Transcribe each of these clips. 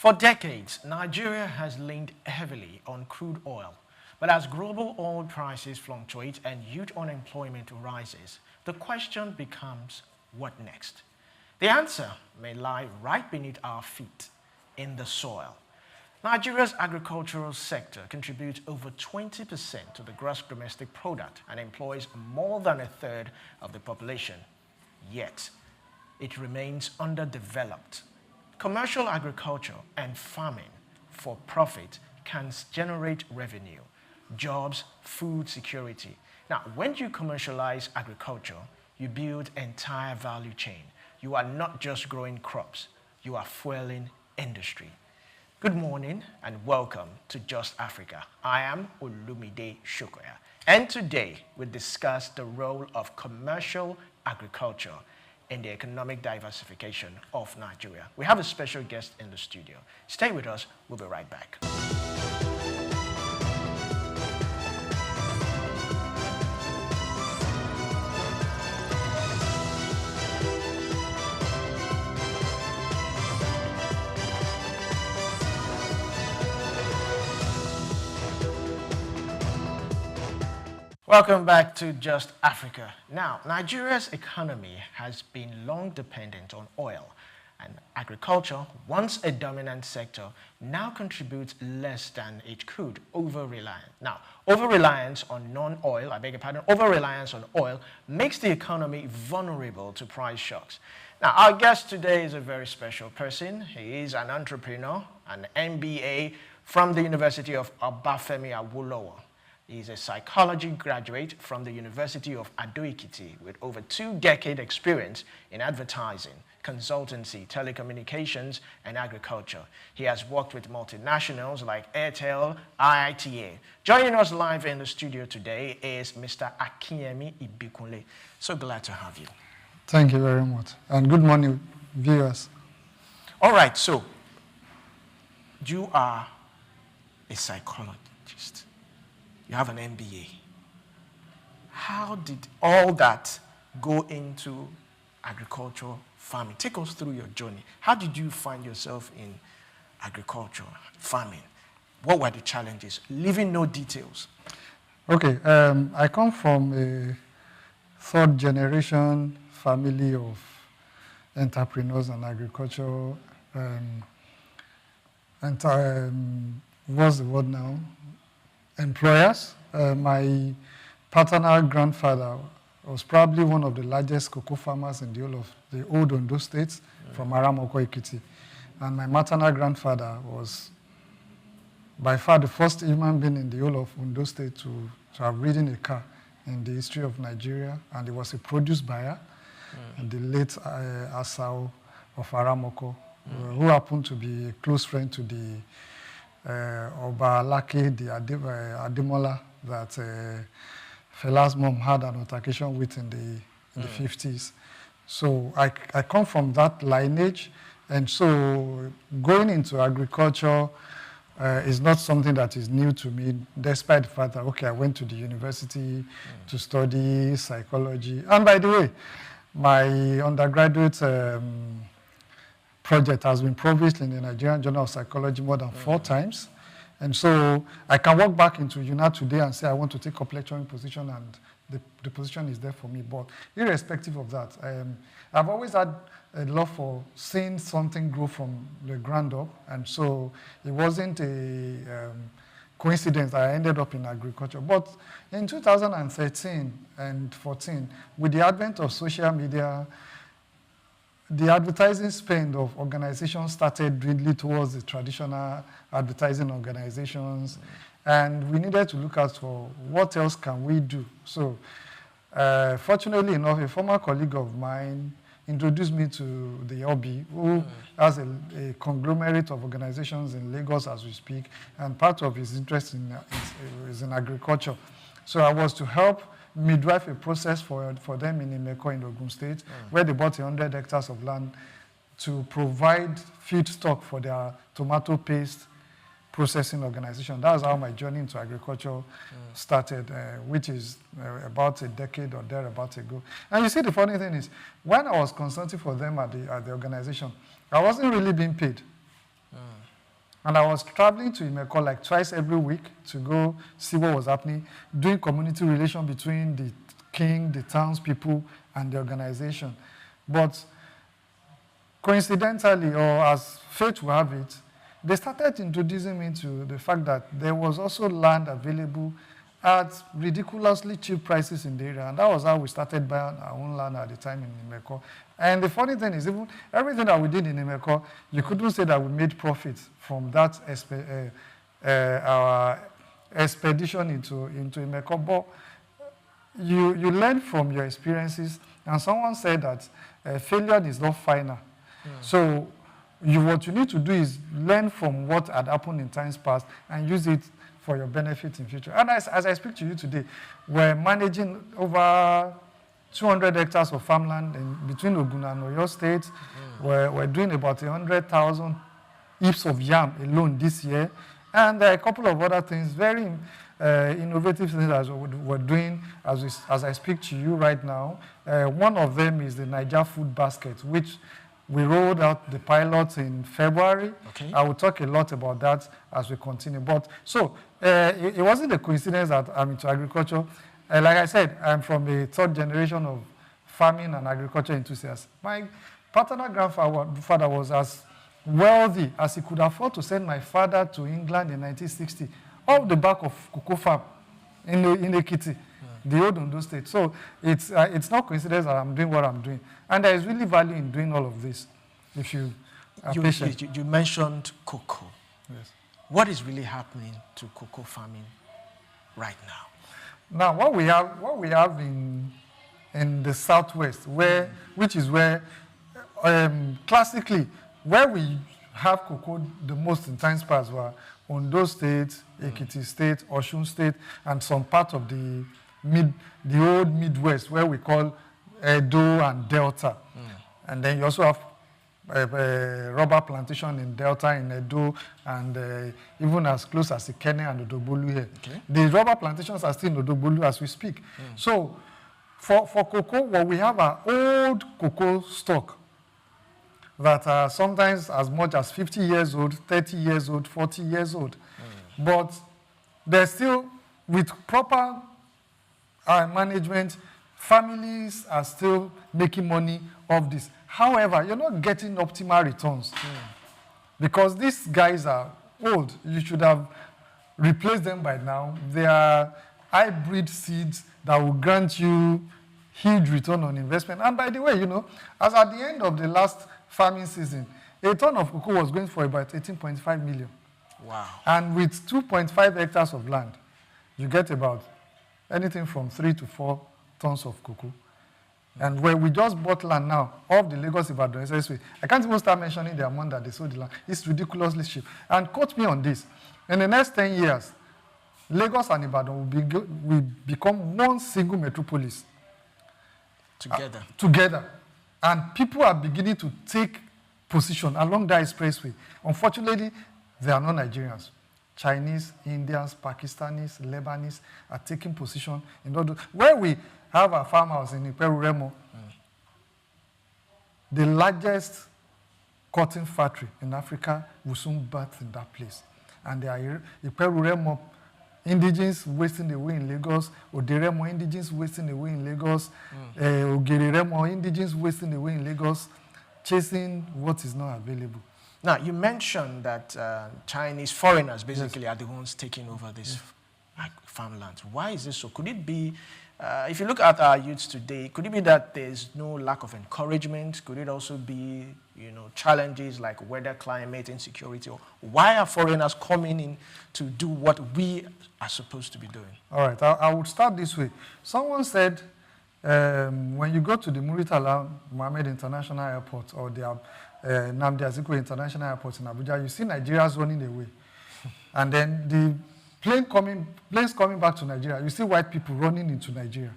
For decades, Nigeria has leaned heavily on crude oil. But as global oil prices fluctuate and youth unemployment rises, the question becomes, what next? The answer may lie right beneath our feet, in the soil. Nigeria's agricultural sector contributes over 20% to the gross domestic product and employs more than a third of the population. Yet, it remains underdeveloped. Commercial agriculture and farming for profit can generate revenue, jobs, food security. Now, when you commercialize agriculture, you build entire value chain. You are not just growing crops, you are fueling industry. Good morning and welcome to Just Africa. I am Olumide Sokoya, and today we discuss the role of commercial agriculture in the economic diversification of Nigeria. We have a special guest in the studio. Stay with us, we'll be right back. Welcome back to Just Africa. Now, Nigeria's economy has been long dependent on oil, and agriculture, once a dominant sector, now contributes less than it could. Over-reliance on non-oil, over-reliance on oil makes the economy vulnerable to price shocks. Now, our guest today is a very special person. He is an entrepreneur, an MBA from the University of Obafemi Awolowo. He's a psychology graduate from the University of Ado-Ekiti with over 2 decade experience in advertising, consultancy, telecommunications, and agriculture. He has worked with multinationals like Airtel, IITA. Joining us live in the studio today is Mr. Akinyemi Ibikunle. So glad to have you. Thank you very much. And good morning, viewers. All right, so you are a psychologist. You have an MBA. How did all that go into agriculture, farming? Take us through your journey. How did you find yourself in agriculture, farming? What were the challenges? Leaving no details. Okay, I come from a third-generation family of entrepreneurs and agriculture. What's the word now? Employers. My paternal grandfather was probably one of the largest cocoa farmers in the whole of the old Ondo State, from Aramoko, Ekiti. And my maternal grandfather was by far the first human being in the whole of Ondo State to have ridden a car in the history of Nigeria. And he was a produce buyer, and the late Asao of Aramoko, who happened to be a close friend to the Oba Lake, the Ademola, that Fela's mom had an altercation with in the 50s. So I come from that lineage, and so going into agriculture is not something that is new to me, despite the fact that, okay, I went to the university to study psychology. And by the way, my undergraduate project has been published in the Nigerian Journal of Psychology more than 4 times. And so I can walk back into UNA today and say I want to take up lecturing position, and the position is there for me. But irrespective of that, I've always had a love for seeing something grow from the ground up. And so it wasn't a coincidence that I ended up in agriculture. But in 2013 and 14, with the advent of social media, the advertising spend of organizations started dwindling towards the traditional advertising organizations, and we needed to look at for what else can we do. So, fortunately enough, a former colleague of mine introduced me to the hobby, who has a conglomerate of organizations in Lagos as we speak, and part of his interest is in agriculture. So I was to help midwife a process for them in Imeko in Ogun State, where they bought 100 hectares of land to provide feedstock for their tomato paste processing organization. That's how my journey into agriculture started, which is about a decade or thereabouts ago. And you see, the funny thing is, when I was consulting for them at the organization, I wasn't really being paid. And I was traveling to Imeko like twice every week to go see what was happening, doing community relation between the king, the townspeople, and the organization. But coincidentally, or as fate will have it, they started introducing me to the fact that there was also land available at ridiculously cheap prices in the area. And that was how we started buying our own land at the time in Imeko. And the funny thing is, even everything that we did in Imeko, you couldn't say that we made profits from that our expedition into Imeko. But you learn from your experiences. And someone said that failure is not final. So what you need to do is learn from what had happened in times past and use it for your benefit in future. And as I speak to you today, we're managing over 200 hectares of farmland between Ogun and Oyo State. We're doing about 100,000 heaps of yam alone this year. And there are a couple of other things, very innovative things that we're doing as I speak to you right now. One of them is the Niger Food Basket, which we rolled out the pilot in February. Okay. I will talk a lot about that as we continue. But so it wasn't a coincidence that I'm into agriculture. Like I said, I'm from the third generation of farming and agriculture enthusiasts. My paternal grandfather was as wealthy as he could afford to send my father to England in 1960, off the back of cocoa farm in Ekiti, the old Ondo State. So it's not coincidence that I'm doing what I'm doing. And there is really value in doing all of this if you are patient. You mentioned cocoa. Yes. What is really happening to cocoa farming right now? Now, what we have in the southwest, which is where classically where we have cocoa the most in times past were Ondo State, Ekiti State, Osun State, and some part of the old Midwest, where we call Edo and Delta. And then you also have rubber plantation in Delta, in Edo, and even as close as Ikenne and Odobolu here. Okay. The rubber plantations are still in Odobolu as we speak. So for cocoa, we have our old cocoa stock that are sometimes as much as 50 years old, 30 years old, 40 years old. But they're still, with proper management, families are still making money off this. However, you're not getting optimal returns because these guys are old. You should have replaced them by now. They are hybrid seeds that will grant you huge return on investment. And by the way, as at the end of the last farming season, a ton of cocoa was going for about 18.5 million. Wow. And with 2.5 hectares of land, you get about anything from 3 to 4 tons of cocoa. And where we just bought land now off the Lagos-Ibadan Expressway, I can't even start mentioning the amount that they sold the land. It's ridiculously cheap. And quote me on this, in the next 10 years, Lagos and Ibadan will become one single metropolis. Together. And people are beginning to take position along that expressway. Unfortunately, they are not Nigerians. Chinese, Indians, Pakistanis, Lebanese are taking position in order. Where we have a farmhouse in Iperu-Remo, the largest cotton factory in Africa will soon birth in that place. And there are Iperu-Remo indigens wasting away in Lagos, Oderemo indigens wasting away in Lagos, Ogereremo indigens wasting away in Lagos, chasing what is not available. Now, you mentioned that Chinese foreigners basically are the ones taking over this farmlands. Why is this so? Could it be, if you look at our youths today, could it be that there's no lack of encouragement? Could it also be, challenges like weather, climate, insecurity? Or why are foreigners coming in to do what we are supposed to be doing? All right, I would start this way. Someone said, when you go to the Muritala Mohammed International Airport or the Nnamdi Azikiwe International Airport in Abuja, you see Nigerians running away. And then the planes coming back to Nigeria, you see white people running into Nigeria.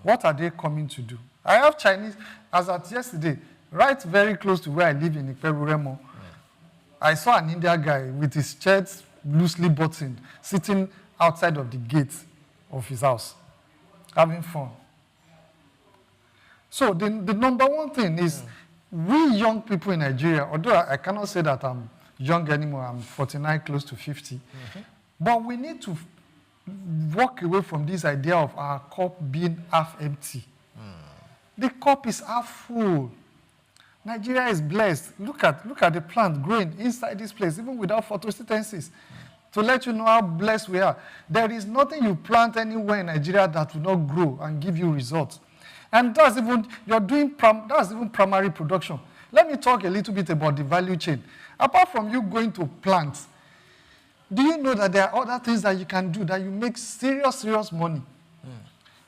What are they coming to do? I have Chinese, as at yesterday, right very close to where I live in Iperu-Remo. I saw an Indian guy with his shirt loosely buttoned, sitting outside of the gate of his house, having fun. So the number one thing is, we young people in Nigeria, although I cannot say that I'm young anymore. I'm 49, close to 50. But we need to walk away from this idea of our cup being half empty. The cup is half full. Nigeria is blessed. Look at the plant growing inside this place, even without photosynthesis. To let you know how blessed we are. There is nothing you plant anywhere in Nigeria that will not grow and give you results. And that's even primary production. Let me talk a little bit about the value chain. Apart from you going to plant, do you know that there are other things that you can do that you make serious money?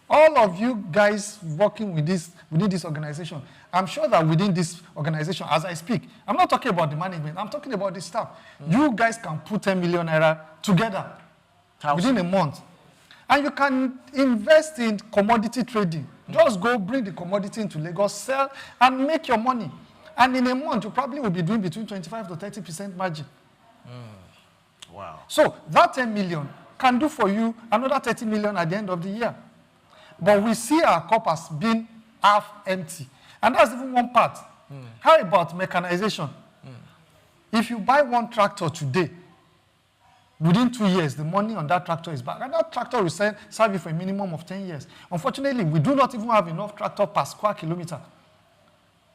All of you guys working within this organization, I'm sure that within this organization, as I speak, I'm not talking about the management, I'm talking about the staff. You guys can put 10 million naira together within a month. And you can invest in commodity trading. Just go bring the commodity into Lagos, sell, and make your money. And in a month, you probably will be doing between 25 to 30% margin. Wow. So that 10 million can do for you another 30 million at the end of the year. But we see our cup as being half empty. And that's even one part. How about mechanization? If you buy one tractor today, within 2 years, the money on that tractor is back. And that tractor will serve you for a minimum of 10 years. Unfortunately, we do not even have enough tractor per square kilometer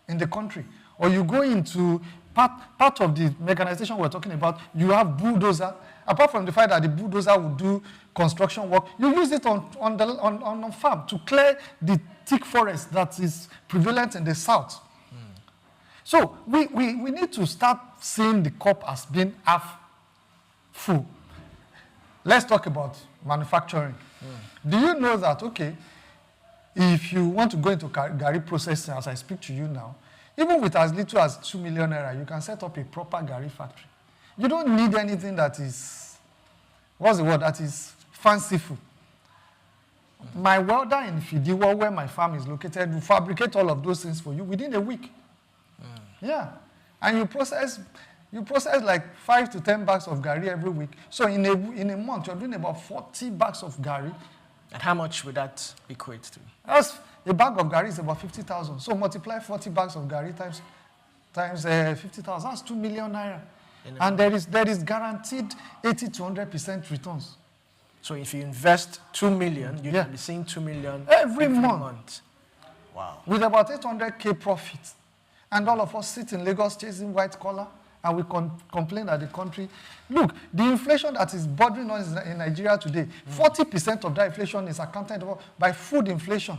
in the country. Or you go into part of the mechanization we're talking about, you have bulldozer. Apart from the fact that the bulldozer will do construction work, you use it on farm to clear the thick forest that is prevalent in the south. So we need to start seeing the cup as being half full. Let's talk about manufacturing. Do you know that, okay, if you want to go into Gari processing, as I speak to you now, even with as little as 2 million naira, you can set up a proper Gari factory. You don't need anything that is, that is fanciful. My welder in Fidiwa, where my farm is located, will fabricate all of those things for you within a week. Yeah. And you process like 5 to 10 bags of Gari every week. So in a month, you're doing about 40 bags of Gari. And how much would that equate to? A bag of Gari is about 50,000. So multiply 40 bags of Gari times 50,000. That's 2 million naira. And there is guaranteed 80 to 100% returns. So if you invest 2 million, you can be seeing 2 million every month. Wow. With about 800K profit. And all of us sit in Lagos chasing white collar, and we complain that the country... Look, the inflation that is bothering us in Nigeria today, 40% of that inflation is accounted for by food inflation.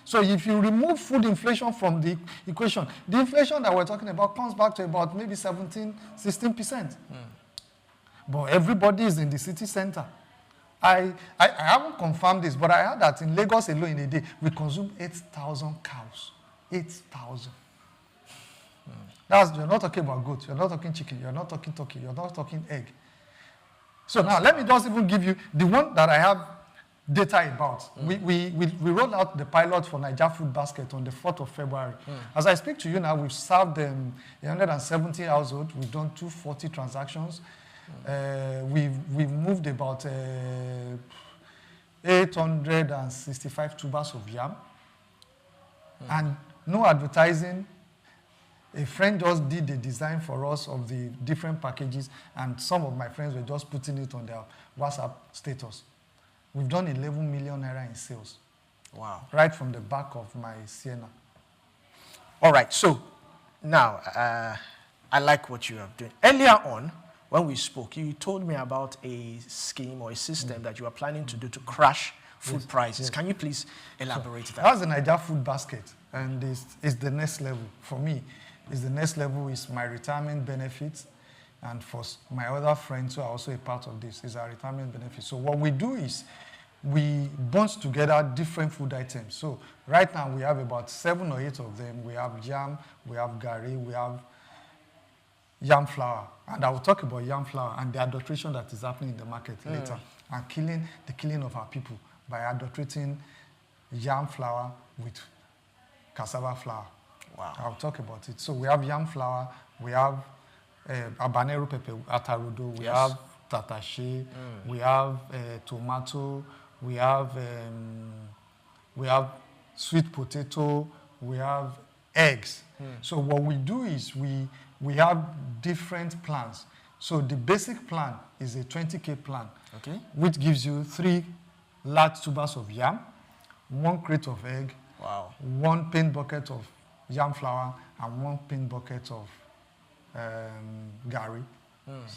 So if you remove food inflation from the equation, the inflation that we're talking about comes back to about maybe 17, 16%. But everybody is in the city center. I haven't confirmed this, but I heard that in Lagos alone in a day, we consume 8,000 cows. 8,000. You're not talking about goat, you're not talking chicken, you're not talking turkey, you're not talking egg. So now let me just even give you the one that I have data about. We rolled out the pilot for Niger Food Basket on the 4th of February. As I speak to you now, we've served 170 households. We've done 240 transactions. We've moved about 865 tubers of yam. And no advertising. A friend just did the design for us of the different packages, and some of my friends were just putting it on their WhatsApp status. We've done 11 million naira in sales. Wow. Right from the back of my Sienna. All right, so now I like what you are doing. Earlier on, when we spoke, you told me about a scheme or a system that you are planning to do to crash food prices. Yes. Can you please elaborate that? That's the Niger Food Basket, and it's the next level for me. The next level is my retirement benefits, and for my other friends who are also a part of this is our retirement benefits. So what we do is we bunch together different food items. So right now we have about 7 or 8 of them. We have yam, we have Gari, we have yam flour. And I will talk about yam flour and the adulteration that is happening in the market later. And the killing of our people by adulterating yam flour with cassava flour. Wow. I'll talk about it. So we have yam flour, we have habanero pepper, atarudo, we have tatache, we have tomato, we have sweet potato, we have eggs. So what we do is we we have different plans. So the basic plan is a 20K plan, okay, which gives you 3 large tubers of yam, 1 crate of egg, wow, 1 paint bucket of yam flour, and 1 paint bucket of gari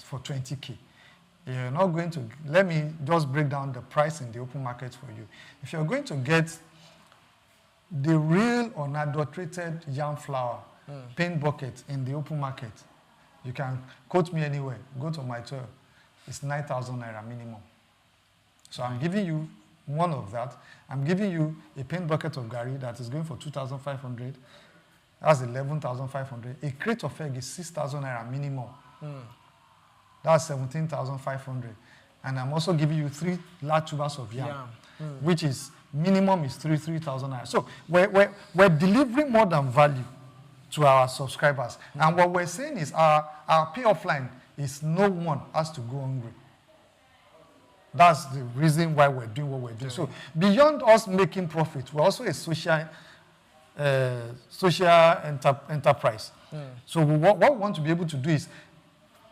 for 20K. You're not going to, let me just break down the price in the open market for you. If you're going to get the real unadulterated yam flour paint bucket in the open market, you can quote me anywhere, go to my tour, it's 9,000 naira minimum. So I'm giving you one of that. I'm giving you a paint bucket of gari that is going for 2,500. That's 11,500. A crate of egg is 6,000 naira minimum. That's 17,500. And I'm also giving you 3 large tubers of yam, which is minimum is 3,000 naira. So we're delivering more than value to our subscribers. And what we're saying is our pay offline is no one has to go hungry. That's the reason why we're doing what we're doing. So beyond us making profit, we're also a social enterprise. So what we want to be able to do is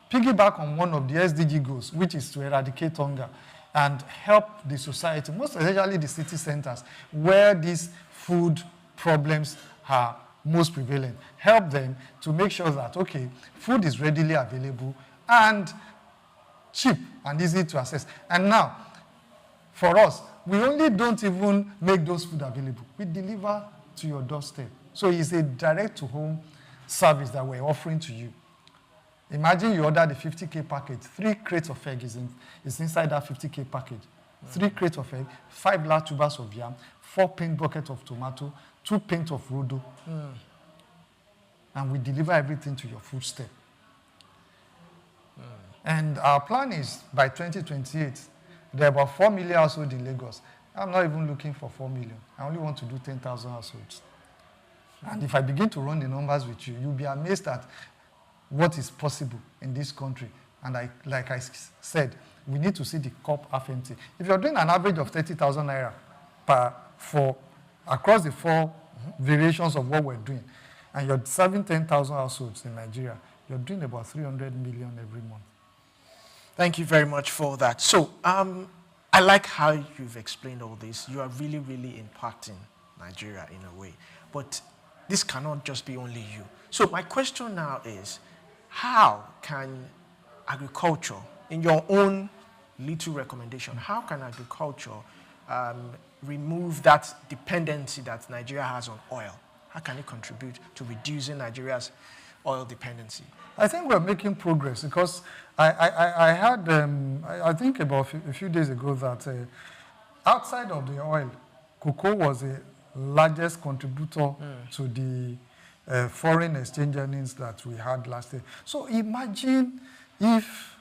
piggyback on one of the SDG goals, which is to eradicate hunger and help the society, most especially the city centers, where these food problems are most prevalent. Help them to make sure that, okay, food is readily available and cheap and easy to access. And now, for us, we only don't even make those food available. We deliver to your doorstep. So it's a direct-to-home service that we're offering to you. Imagine you order the 50K package. 3 crates of egg is inside that 50K package. 3 crates of egg, 5 large tubers of yam, 4 paint buckets of tomato, 2 paint of rodo. And we deliver everything to your footstep. And our plan is by 2028, there are about 4 million households in Lagos. I'm not even looking for 4 million. I only want to do 10,000 households. And if I begin to run the numbers with you, you'll be amazed at what is possible in this country. And like I said, we need to see the cup half empty. If you're doing an average of 30,000 naira across the 4 variations of what we're doing, and you're serving 10,000 households in Nigeria, you're doing about 300 million every month. Thank you very much for that. So I like how you've explained all this. You are really, really impacting Nigeria in a way. But this cannot just be only you. So my question now is, how can agriculture, in your own little recommendation, how can agriculture remove that dependency that Nigeria has on oil? How can it contribute to reducing Nigeria's oil dependency? I think we're making progress because I had, I think about a few days ago that outside of the oil, cocoa was the largest contributor to the foreign exchange earnings that we had last year. So imagine if,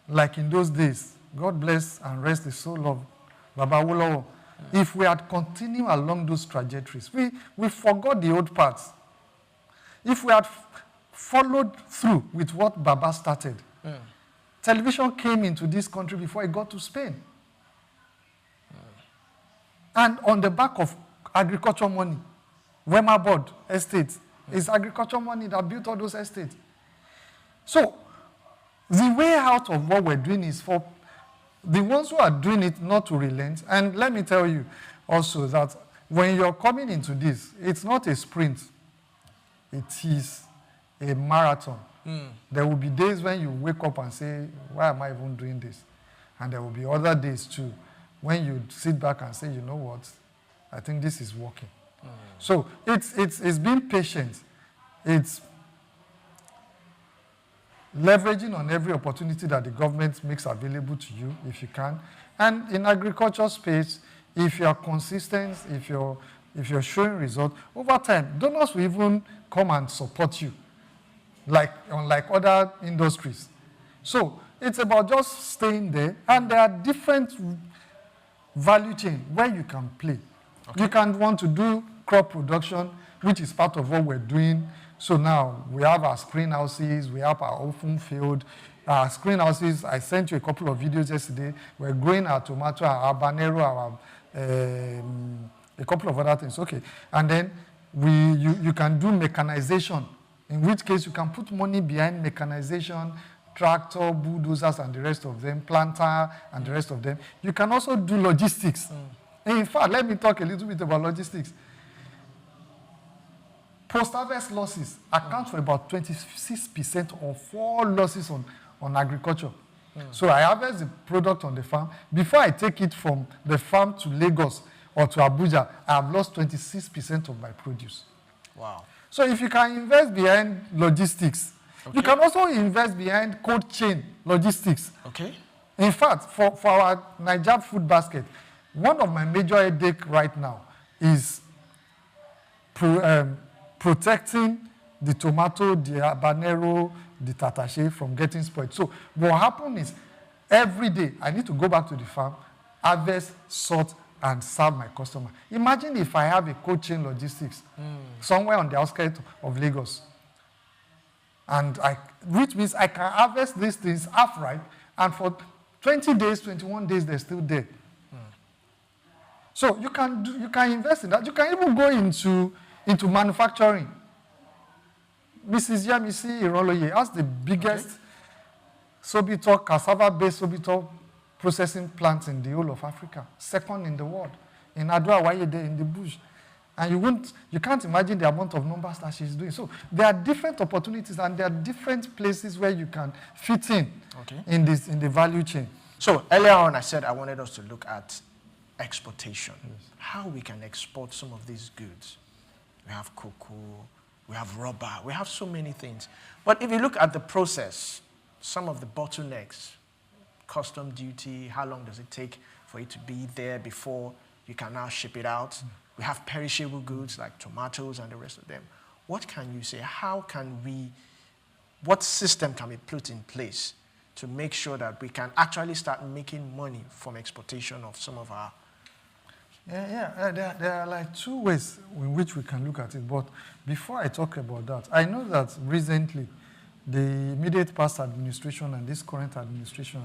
like in those days, God bless and rest the soul of Baba Awolowo, if we had continued along those trajectories, we forgot the old parts. If we had followed through with what Baba started, television came into this country before it got to Spain. And on the back of agriculture money, Wema Board estates, is agriculture money that built all those estates. So the way out of what we're doing is for the ones who are doing it not to relent. And let me tell you also that when you're coming into this, it's not a sprint. It is a marathon. There will be days when you wake up and say, why am I even doing this? And there will be other days too when you sit back and say, you know what, I think this is working. So it's being patient. It's leveraging on every opportunity that the government makes available to you, if you can. And in agriculture space, if you are consistent, if you're showing results, over time, donors will even come and support you, unlike other industries. So it's about just staying there, and there are different value chain where you can play. Okay. You can want to do crop production, which is part of what we're doing. So now we have our screenhouses, we have our open field. Our screenhouses, I sent you a couple of videos yesterday. We're growing our tomato, our habanero, a couple of other things. Okay, and then you can do mechanization in which case you can put money behind mechanization, tractor, bulldozers, and the rest of them, planter, and the rest of them. You can also do logistics. In fact, let me talk a little bit about logistics. Post-harvest losses account for about 26% of all losses on agriculture. So I harvest the product on the farm. Before I take it from the farm to Lagos or to Abuja, I have lost 26% of my produce. Wow. So if you can invest behind logistics, you can also invest behind cold chain logistics. Okay. In fact, for our Niger food basket, one of my major headache right now is protecting the tomato, the habanero, the tatashe from getting spoiled. So what happens is every day I need to go back to the farm, harvest, sort, and serve my customer. Imagine if I have a cold chain logistics somewhere on the outskirts of Lagos. And which means I can harvest these things half ripe, and for 20 days, 21 days, they're still there. So you can invest in that. You can even go into manufacturing. Mrs. Yamisi Iroloye has the biggest Sobito, cassava-based Sobito processing plant in the whole of Africa, second in the world, in Adwa Wayede in the bush. And you can't imagine the amount of numbers that she's doing. So there are different opportunities and there are different places where you can fit in in the value chain. So earlier on I said I wanted us to look at exportation, how we can export some of these goods. We have cocoa, we have rubber, we have so many things. But if you look at the process, some of the bottlenecks, custom duty, how long does it take for it to be there before you can now ship it out? We have perishable goods like tomatoes and the rest of them. What can you say? What system can be put in place to make sure that we can actually start making money from exportation of some of our... There are like two ways in which we can look at it. But before I talk about that, I know that recently the immediate past administration and this current administration,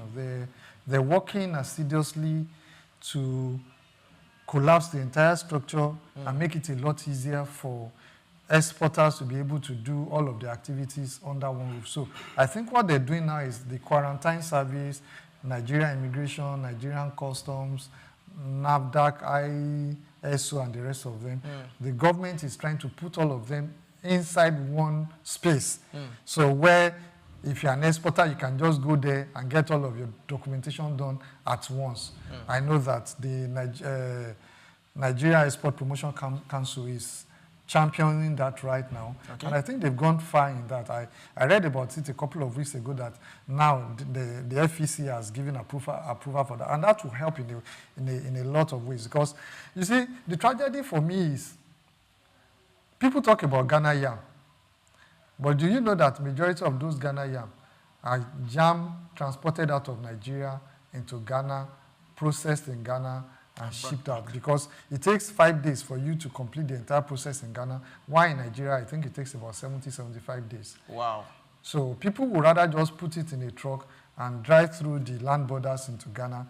they're working assiduously to collapse the entire structure and make it a lot easier for exporters to be able to do all of the activities under one roof. So I think what they're doing now is the quarantine service, Nigerian immigration, Nigerian customs, NAFDAC, ISO, and the rest of them. The government is trying to put all of them inside one space. So where if you're an exporter, you can just go there and get all of your documentation done at once. I know that the Nigeria Export Promotion Council is championing that right now. And I think they've gone far in that. I read about it a couple of weeks ago that now the FEC has given approval for that. And that will help in a lot of ways. Because, you see, the tragedy for me is people talk about Ghana yam. But do you know that majority of those Ghana yam are jam transported out of Nigeria into Ghana, processed in Ghana, and shipped out? Because it takes 5 days for you to complete the entire process in Ghana. While in Nigeria, I think it takes about 70, 75 days. Wow. So people would rather just put it in a truck and drive through the land borders into Ghana.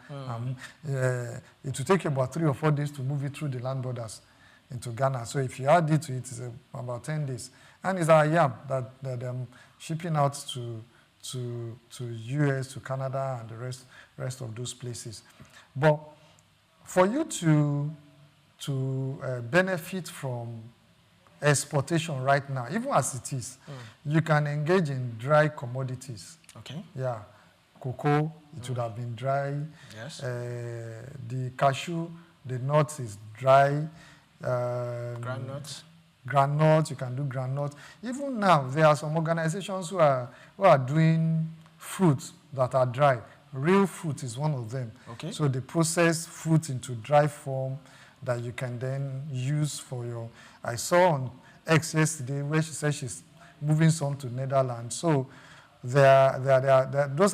It will take about 3 or 4 days to move it through the land borders into Ghana. So if you add it to it, it's about 10 days. And it's our yam that I'm shipping out to US, to Canada, and the rest of those places. But for you to benefit from exportation right now, even as it is, you can engage in dry commodities. Yeah, cocoa, it would have been dry. Yes. The cashew, the nuts is dry. Groundnuts, you can do groundnuts. Even now, there are some organizations who are doing fruits that are dry. Real fruit is one of them. So they process fruit into dry form that you can then use for your... I saw on X yesterday where she said she's moving some to Netherlands. So those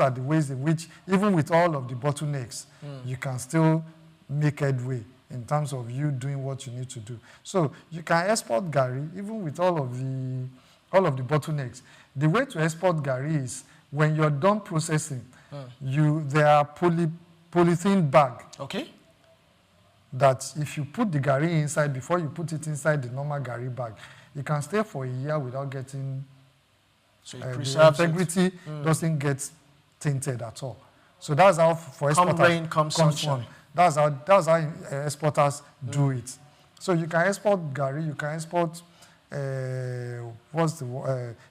are the ways in which, even with all of the bottlenecks, you can still make headway in terms of you doing what you need to do. So you can export Gary, even with all of the bottlenecks. The way to export Gary is when you're done processing, there are polythene bag. That if you put the Gary inside, before you put it inside the normal Gary bag, you can stay for a year without getting So it the preserves integrity doesn't get tainted at all. So that's how for exporters come rain, come sunshine. on. That's how exporters do it. So you can export gari, you can export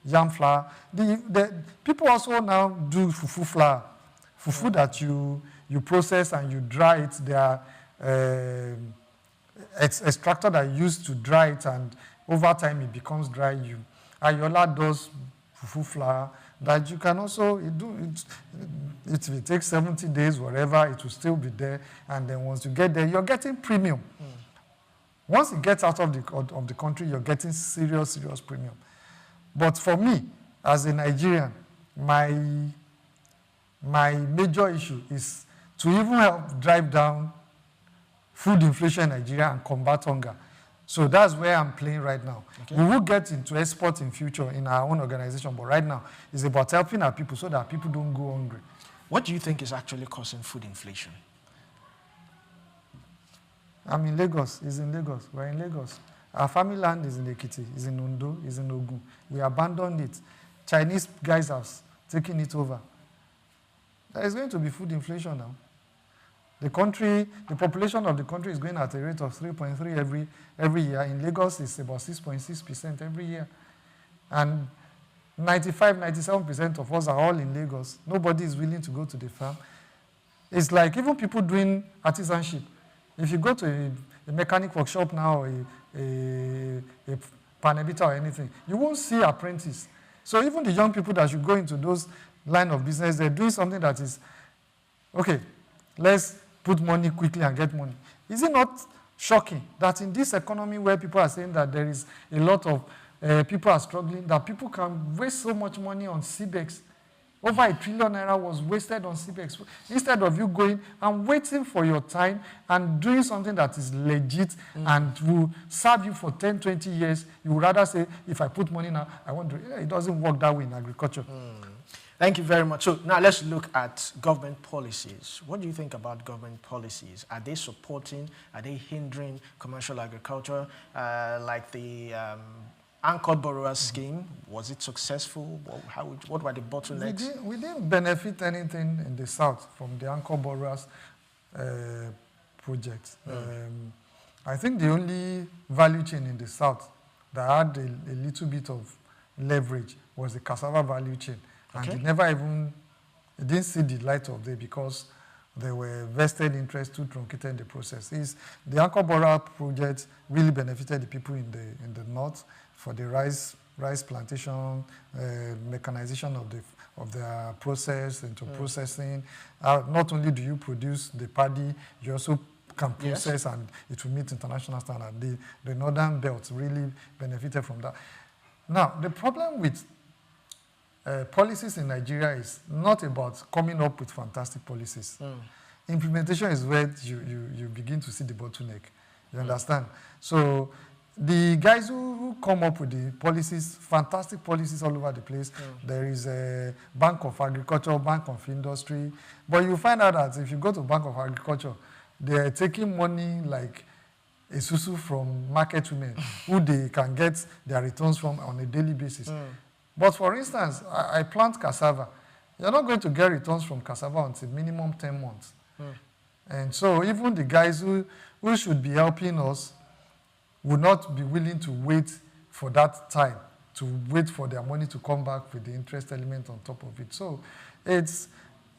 yam flour. The people also now do fufu flour, fufu that you process and you dry it. They are extractor that you use to dry it, and over time it becomes dry. Ayola does fufu flour that you can also do it. It will take 70 days, whatever, it will still be there. And then once you get there, you're getting premium. Once it gets out of the country, you're getting serious premium. But for me, as a Nigerian, my major issue is to even help drive down food inflation in Nigeria and combat hunger. So that's where I'm playing right now. Okay. We will get into export in future in our own organization, but right now it's about helping our people so that people don't go hungry. What do you think is actually causing food inflation? I'm in Lagos. It's in Lagos. We're in Lagos. Our family land is in Ekiti, is in Ondo, is in Ogun. We abandoned it. Chinese guys have taken it over. There is going to be food inflation now. The population of the country is going at a rate of 3.3 every year. In Lagos, it's about 6.6% every year. And 97% of us are all in Lagos. Nobody is willing to go to the farm. It's like even people doing artisanship. If you go to a mechanic workshop now, a panebita or anything, you won't see apprentices. So even the young people that should go into those line of business, they're doing something that is, okay, let's put money quickly and get money. Is it not shocking that in this economy where people are saying that there is a lot of people are struggling, that people can waste so much money on CBEX? Over ₦1 trillion was wasted on CBEX. Instead of you going and waiting for your time and doing something that is legit and will serve you for 10, 20 years, you would rather say, if I put money now, I want to. It doesn't work that way in agriculture. Thank you very much. So now let's look at government policies. What do you think about government policies? Are they supporting, are they hindering commercial agriculture? Like the Anchor Borrowers Scheme, was it successful? What were the bottlenecks? We didn't benefit anything in the South from the Anchor Borrowers project. I think the only value chain in the South that had a little bit of leverage was the cassava value chain. And it didn't see the light of day because there were vested interests to truncate the process. The Anchor Borrower project really benefited the people in the North for the rice plantation, mechanization of their process into processing. Not only do you produce the paddy, you also can process and it will meet international standard. The Northern Belt really benefited from that. Now, the problem with policies in Nigeria is not about coming up with fantastic policies. Implementation is where you begin to see the bottleneck. You understand? So the guys who come up with the policies, fantastic policies all over the place, there is a Bank of Agriculture, Bank of Industry, but you find out that if you go to Bank of Agriculture, they're taking money like a susu from market women who they can get their returns from on a daily basis. But for instance, I plant cassava. You're not going to get returns from cassava until minimum 10 months. And so even the guys who should be helping us would not be willing to wait for that time, to wait for their money to come back with the interest element on top of it. So it's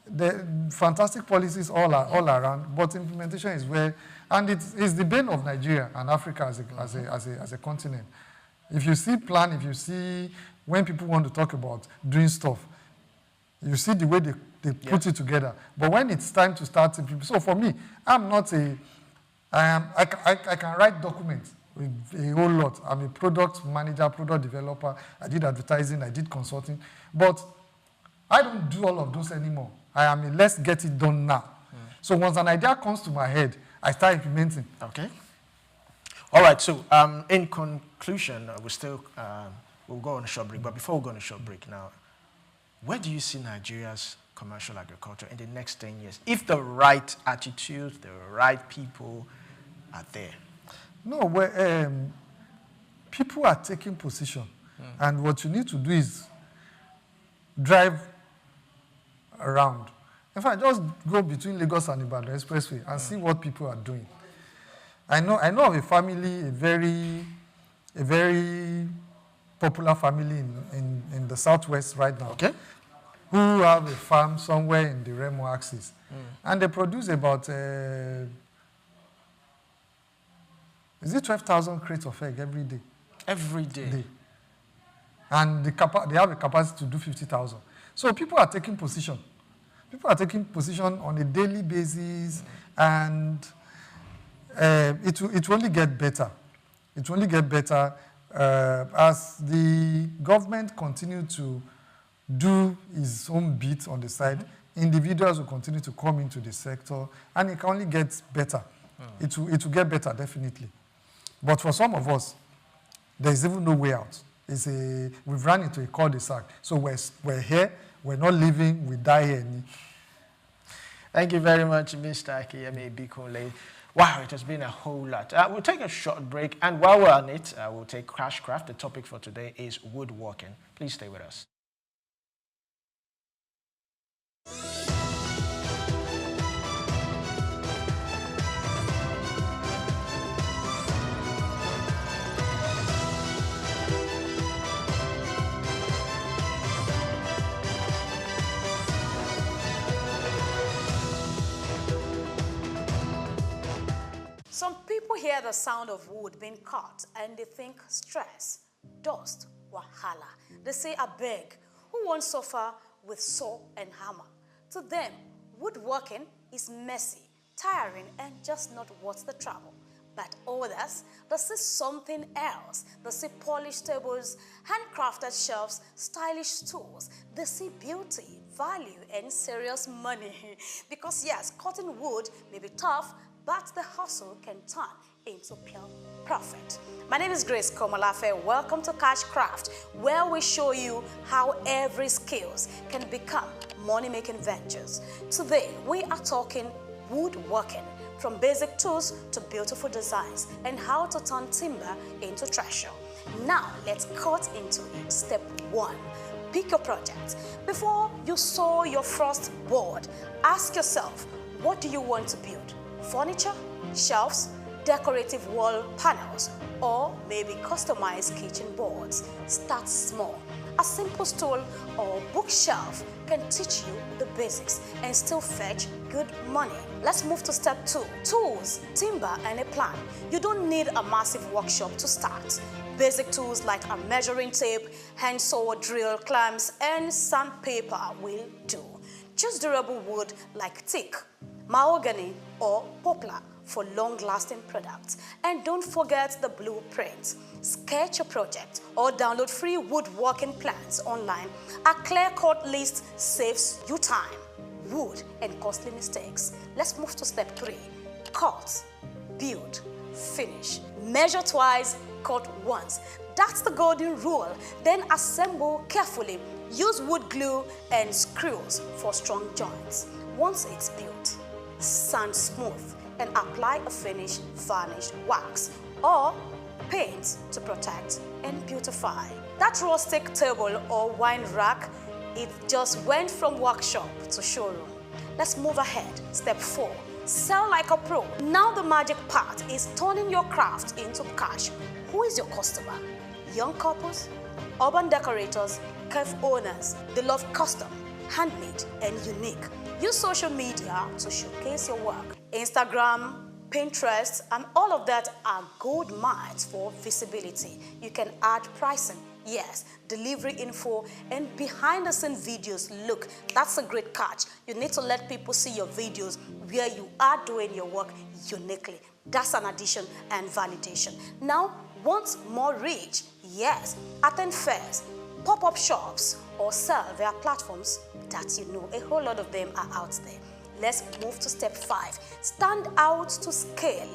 the fantastic policies all around, but implementation is where, and it's the bane of Nigeria and Africa as a continent. If you see when people want to talk about doing stuff, you see the way they put it together. But when it's time to start, so for me, I can write documents with a whole lot. I'm a product manager, product developer. I did advertising, I did consulting. But I don't do all of those anymore. I am a let's get it done now. So once an idea comes to my head, I start implementing. Okay. All right, so in conclusion, we'll go on a short break. But before we go on a short break now, where do you see Nigeria's commercial agriculture in the next 10 years? If the right attitude, the right people are there. No, people are taking position. And what you need to do is drive around. In fact, just go between Lagos and Ibadan Expressway and see what people are doing. I know of a family, a very popular family in the southwest right now, Okay. who have a farm somewhere in the Remo axis. And they produce about, is it 12,000 crates of egg every day? Every day. And they have a capacity to do 50,000. So people are taking position. People are taking position on a daily basis, and it will only get better. It will only get better as the government continue to do its own bit on the side. Individuals will continue to come into the sector, and it can only get better. It will get better, definitely. But for some of us, there is even no way out. We've run into a cul-de-sac. So we're here, we're not living, we die here. Thank you very much, Mr. Akinyemi Ibikunle. Wow, it has been a whole lot. We'll take a short break, and while we're on it, we'll take Crashcraft. The topic for today is woodworking. Please stay with us. Some people hear the sound of wood being cut and they think stress, dust, wahala. They say, I beg, who won't suffer with saw and hammer? To them, woodworking is messy, tiring, and just not worth the trouble. But others, they see something else. They see polished tables, handcrafted shelves, stylish stools. They see beauty, value, and serious money. Because yes, cutting wood may be tough, but the hustle can turn into pure profit. My name is Grace Komolafe. Welcome to Cashcraft, where we show you how every skills can become money-making ventures. Today, we are talking woodworking, from basic tools to beautiful designs, and how to turn timber into treasure. Now, let's cut into it. Step 1. Pick your project. Before you saw your first board, ask yourself, what do you want to build? Furniture, shelves, decorative wall panels, or maybe customized kitchen boards. Start small. A simple stool or bookshelf can teach you the basics and still fetch good money. Let's move to step 2. Tools, timber, and a plan. You don't need a massive workshop to start. Basic tools like a measuring tape, hand saw, drill, clamps, and sandpaper will do. Choose durable wood like teak, mahogany, or poplar for long-lasting products. And don't forget the blueprint. Sketch a project or download free woodworking plans online. A clear-cut list saves you time, wood, and costly mistakes. Let's move to step 3. Cut, build, finish. Measure twice, cut once. That's the golden rule. Then assemble carefully. Use wood glue and screws for strong joints. Once it's built, sand smooth and apply a finished varnished wax or paint to protect and beautify. That rustic table or wine rack, it just went from workshop to showroom. Let's move ahead. Step 4. Sell like a pro. Now the magic part is turning your craft into cash. Who is your customer? Young couples, urban decorators, cafe owners. They love custom, handmade, and unique. Use social media to showcase your work. Instagram, Pinterest, and all of that are gold mines for visibility. You can add pricing, yes, delivery info, and behind-the-scene videos. Look, that's a great catch. You need to let people see your videos where you are doing your work uniquely. That's an addition and validation. Now, want more reach? Yes, attend fairs, pop-up shops, or sell via platforms that you know. A whole lot of them are out there. Let's move to step 5. Stand out to scale.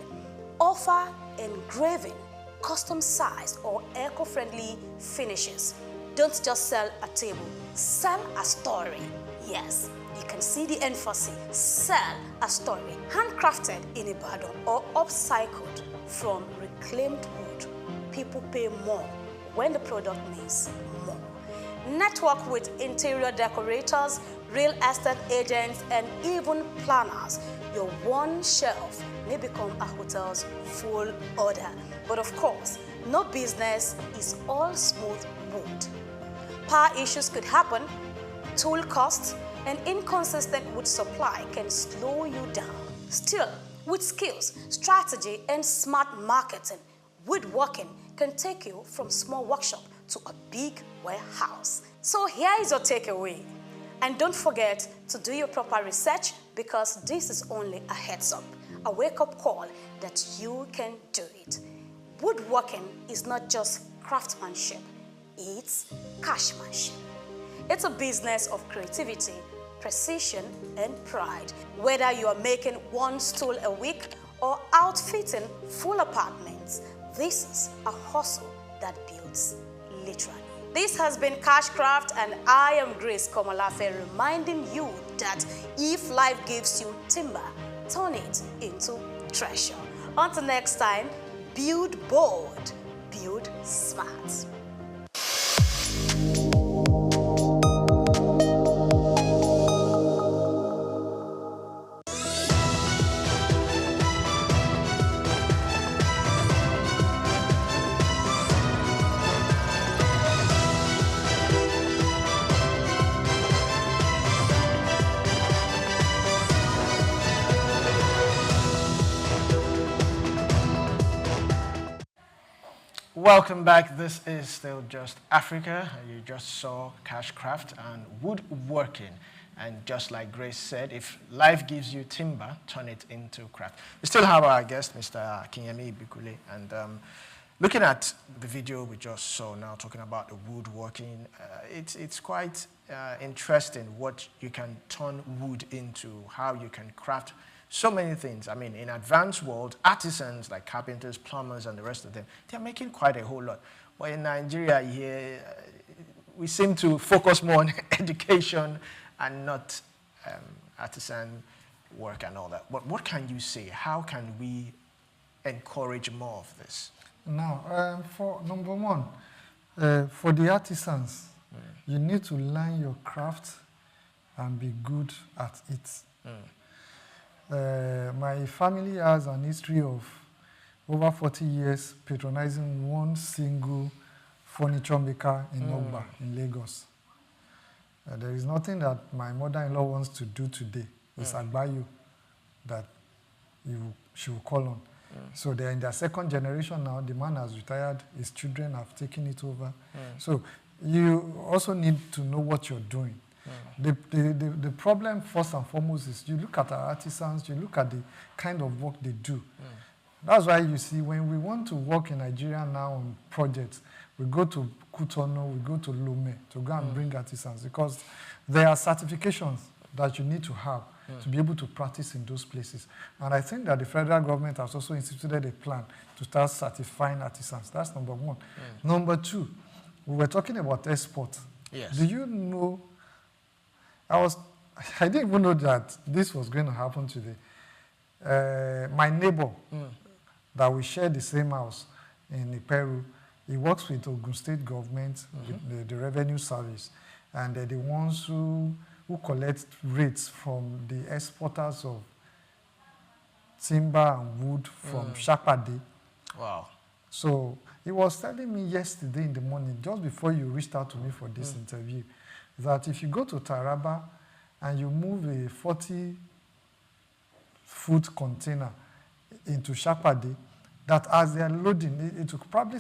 Offer engraving, custom size, or eco-friendly finishes. Don't just sell a table, sell a story. Yes, you can see the emphasis. Sell a story, handcrafted in Ibadan or upcycled from reclaimed wood. People pay more when the product means more. Network with interior decorators, real estate agents, and even planners. Your one shelf may become a hotel's full order. But of course, no business is all smooth road. Power issues could happen, tool costs, and inconsistent wood supply can slow you down. Still, with skills, strategy, and smart marketing, woodworking can take you from small workshop to a big warehouse. So here is your takeaway. And don't forget to do your proper research, because this is only a heads up, a wake-up call that you can do it. Woodworking is not just craftsmanship, it's cashmanship. It's a business of creativity, precision, and pride. Whether you are making one stool a week or outfitting full apartments, this is a hustle that builds literally. This has been Cashcraft, and I am Grace Komolafe, reminding you that if life gives you timber, turn it into treasure. Until next time, build bold, build smart. Welcome back. This is still Just Africa. You just saw Cashcraft and woodworking. And just like Grace said, if life gives you timber, turn it into craft. We still have our guest, Mr. Akinyemi Ibikunle. And looking at the video we just saw now, talking about the woodworking, it's quite interesting what you can turn wood into, how you can craft so many things. I mean, in advanced world, artisans like carpenters, plumbers, and the rest of them, they're making quite a whole lot. But in Nigeria here, we seem to focus more on education and not artisan work and all that. But what can you say? How can we encourage more of this? Now, for number one, for the artisans, you need to learn your craft and be good at it. My family has an history of over 40 years patronizing one single furniture maker in Ogba, in Lagos. There is nothing that my mother-in-law wants to do today. It's Agbayu that she will call on. So they're in their second generation now. The man has retired. His children have taken it over. So you also need to know what you're doing. The problem, first and foremost, is you look at our artisans, you look at the kind of work they do. That's why you see when we want to work in Nigeria now on projects, we go to Cotonou, we go to Lomé to go and bring artisans, because there are certifications that you need to have to be able to practice in those places. And I think that the federal government has also instituted a plan to start certifying artisans. That's number one. Number two, we were talking about export. Yes. Do you know, I didn't even know that this was going to happen today. My neighbor, that we share the same house in Peru, he works with Ogun State government, with the revenue service, and they're the ones who collect rates from the exporters of timber and wood from Shapade. Wow. So he was telling me yesterday in the morning, just before you reached out to me for this interview, that if you go to Taraba and you move a 40-foot container into Shapade, that as they are loading, it will probably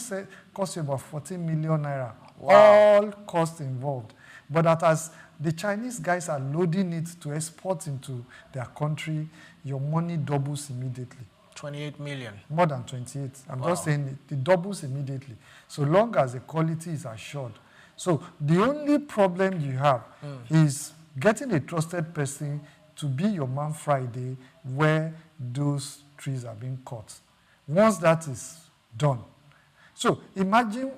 cost you about 14 million naira. Wow. All costs involved. But that as the Chinese guys are loading it to export into their country, your money doubles immediately. 28 million. More than 28. I'm just saying it doubles immediately, so long as the quality is assured. So the only problem you have is getting a trusted person to be your man Friday where those trees are being cut. Once that is done. So imagine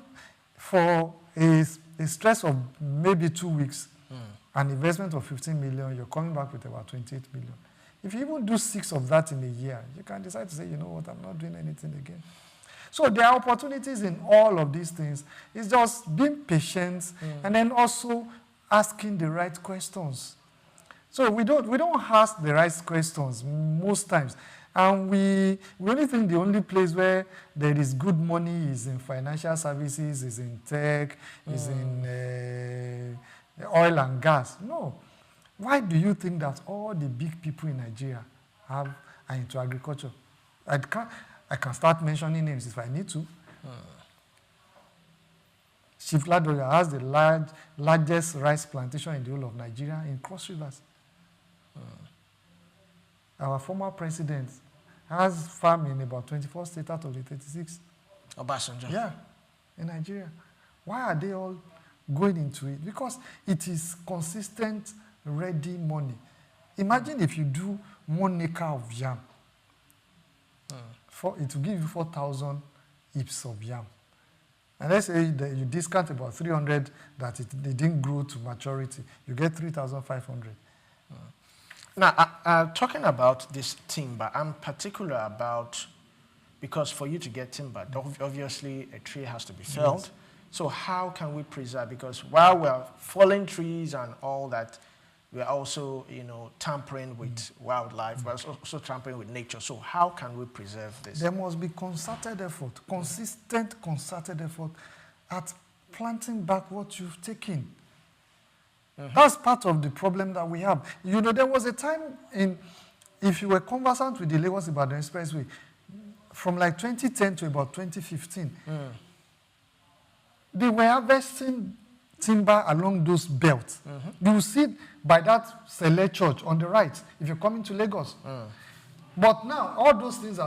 for a stress of maybe 2 weeks, an investment of 15 million, you're coming back with about 28 million. If you even do 6 of that in a year, you can decide to say, you know what, I'm not doing anything again. So there are opportunities in all of these things. It's just being patient and then also asking the right questions. So we don't ask the right questions most times. And we only think the only place where there is good money is in financial services, is in tech, is in oil and gas. No. Why do you think that all the big people in Nigeria are into agriculture? I can start mentioning names if I need to. Chief Ladoja has the largest rice plantation in the whole of Nigeria in Cross Rivers. Our former president has farm in about 24 states out of the 36. Obasanjo. Yeah, in Nigeria. Why are they all going into it? Because it is consistent, ready money. Imagine if you do 1 acre of yam. It will give you 4,000 heaps of yam. And let's say that you discount about 300 that they didn't grow to maturity. You get 3,500. Now, talking about this timber, I'm particular about, because for you to get timber, obviously a tree has to be felled. Yes. So how can we preserve? Because while we're falling trees and all that, we're also, tampering with wildlife. We're also tampering with nature. So how can we preserve this? There must be concerted effort, consistent concerted effort at planting back what you've taken. That's part of the problem that we have. There was a time if you were conversant with the Lagos-Ibadan Expressway, from like 2010 to about 2015, they were harvesting timber along those belts. You will see by that Sele Church on the right, if you're coming to Lagos. But now, all those things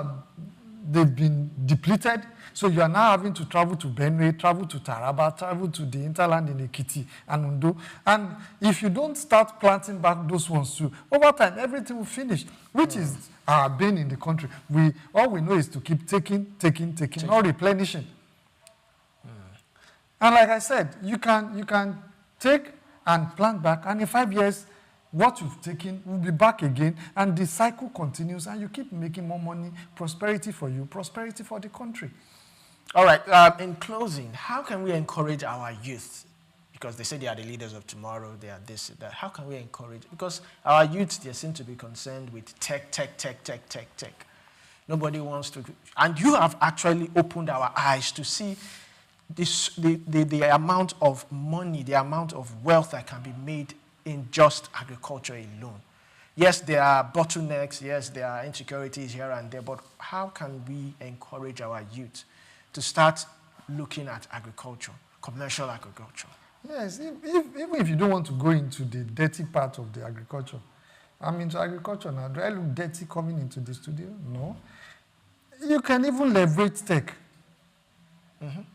they've been depleted, so you are now having to travel to Benue, travel to Taraba, travel to the hinterland in Ekiti and Ondo. And if you don't start planting back those ones too, over time, everything will finish, which is our bane in the country. All we know is to keep taking, not replenishing. And like I said, you can take and plant back, and in 5 years, what you've taken will be back again, and the cycle continues, and you keep making more money, prosperity for you, prosperity for the country. All right, in closing, how can we encourage our youth? Because they say they are the leaders of tomorrow, they are this, that. How can we encourage? Because our youth, they seem to be concerned with tech. Nobody wants to, and you have actually opened our eyes to see the amount of money, the amount of wealth that can be made in just agriculture alone. Yes, there are bottlenecks, yes, there are insecurities here and there, but how can we encourage our youth to start looking at agriculture, commercial agriculture? Yes, even if you don't want to go into the dirty part of the agriculture. I'm into agriculture now. Do I look dirty coming into the studio? No. You can even leverage tech.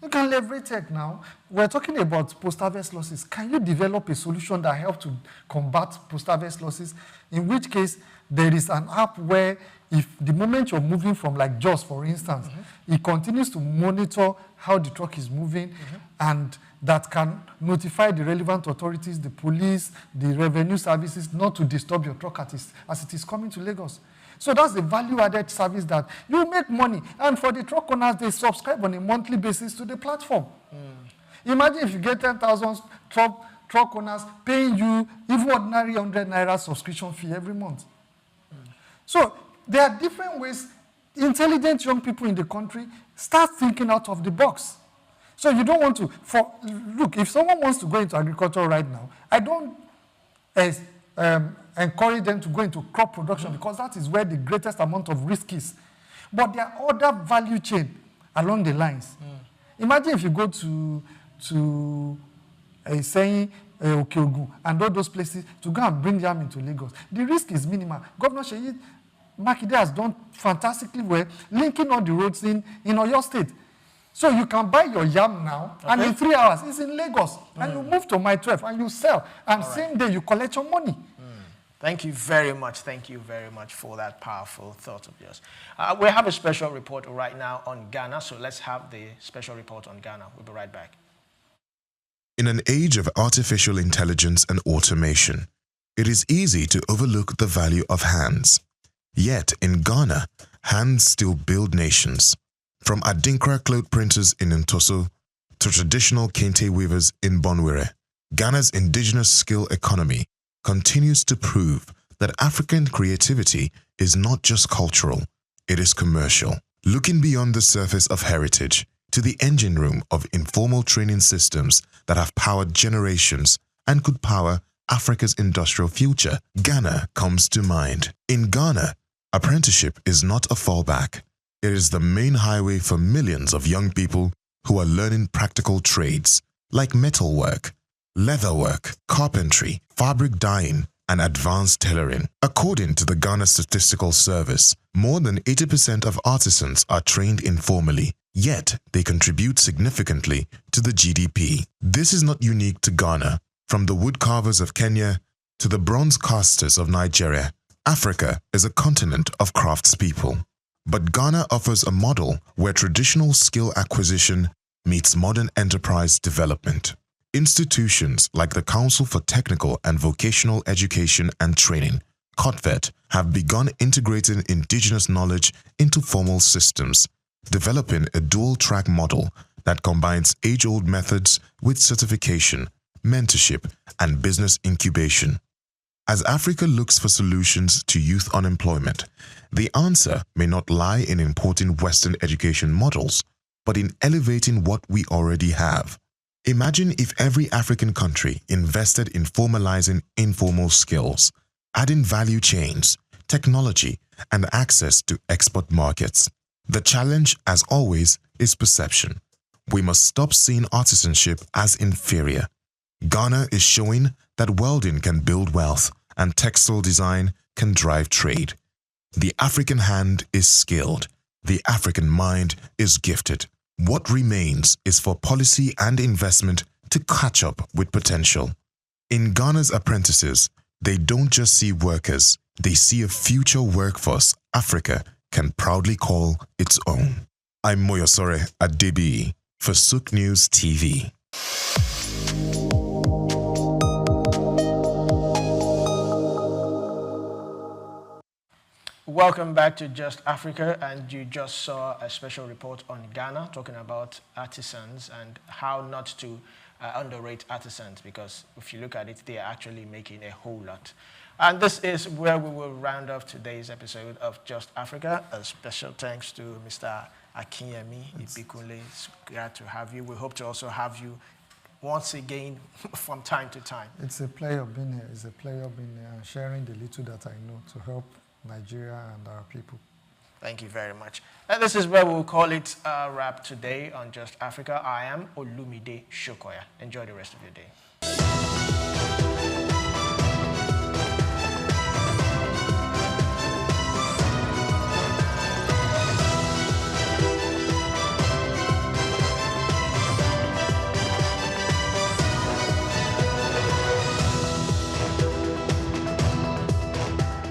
You can leverage tech now. We're talking about post-harvest losses. Can you develop a solution that helps to combat post-harvest losses? In which case, there is an app where if the moment you're moving from like Jos, for instance, it continues to monitor how the truck is moving, and that can notify the relevant authorities, the police, the revenue services, not to disturb your truck as it is coming to Lagos. So that's the value-added service that you make money. And for the truck owners, they subscribe on a monthly basis to the platform. Imagine if you get 10,000 truck owners paying you even ordinary 100 naira subscription fee every month. So there are different ways. Intelligent young people in the country start thinking out of the box. So you don't want to, look, if someone wants to go into agriculture right now, I don't encourage them to go into crop production because that is where the greatest amount of risk is. But there are other value chain along the lines. Imagine if you go to saying Okeogun and all those places to go and bring yam into Lagos. The risk is minimal. Governor Seyi Makinde has done fantastically well linking all the roads in Oyo State. So you can buy your yam now, and in 3 hours, it's in Lagos. And you move to My 12 and you sell. And same day, you collect your money. Thank you very much. Thank you very much for that powerful thought of yours. We have a special report right now on Ghana, so let's have the special report on Ghana. We'll be right back. In an age of artificial intelligence and automation, it is easy to overlook the value of hands. Yet in Ghana, hands still build nations. From Adinkra cloth printers in Ntoso to traditional kente weavers in Bonwire, Ghana's indigenous skill economy continues to prove that African creativity is not just cultural, it is commercial. Looking beyond the surface of heritage to the engine room of informal training systems that have powered generations and could power Africa's industrial future, Ghana comes to mind. In Ghana, apprenticeship is not a fallback. It is the main highway for millions of young people who are learning practical trades like metalwork, leatherwork, carpentry, fabric dyeing, and advanced tailoring. According to the Ghana Statistical Service, more than 80% of artisans are trained informally, yet they contribute significantly to the GDP. This is not unique to Ghana. From the woodcarvers of Kenya to the bronze casters of Nigeria, Africa is a continent of craftspeople. But Ghana offers a model where traditional skill acquisition meets modern enterprise development. Institutions like the Council for Technical and Vocational Education and Training, COTVET, have begun integrating indigenous knowledge into formal systems, developing a dual-track model that combines age-old methods with certification, mentorship, and business incubation. As Africa looks for solutions to youth unemployment, the answer may not lie in importing Western education models, but in elevating what we already have. Imagine if every African country invested in formalizing informal skills, adding value chains, technology, and access to export markets. The challenge, as always, is perception. We must stop seeing artisanship as inferior. Ghana is showing that welding can build wealth and textile design can drive trade. The African hand is skilled. The African mind is gifted. What remains is for policy and investment to catch up with potential. In Ghana's apprentices, they don't just see workers, they see a future workforce Africa can proudly call its own. I'm Moyosore Adebi for Sook News TV. Welcome back to Just Africa, and you just saw a special report on Ghana talking about artisans and how not to underrate artisans, because if you look at it, they are actually making a whole lot. And this is where we will round off today's episode of Just Africa. A special thanks to Mr. Akinyemi Ibikunle. It's glad to have you. We hope to also have you once again from time to time. It's a pleasure being here. It's a pleasure being here, sharing the little that I know to help Nigeria and our people. Thank you very much. And this is where we'll call it a wrap today on Just Africa. I am Olumide Sokoya. Enjoy the rest of your day.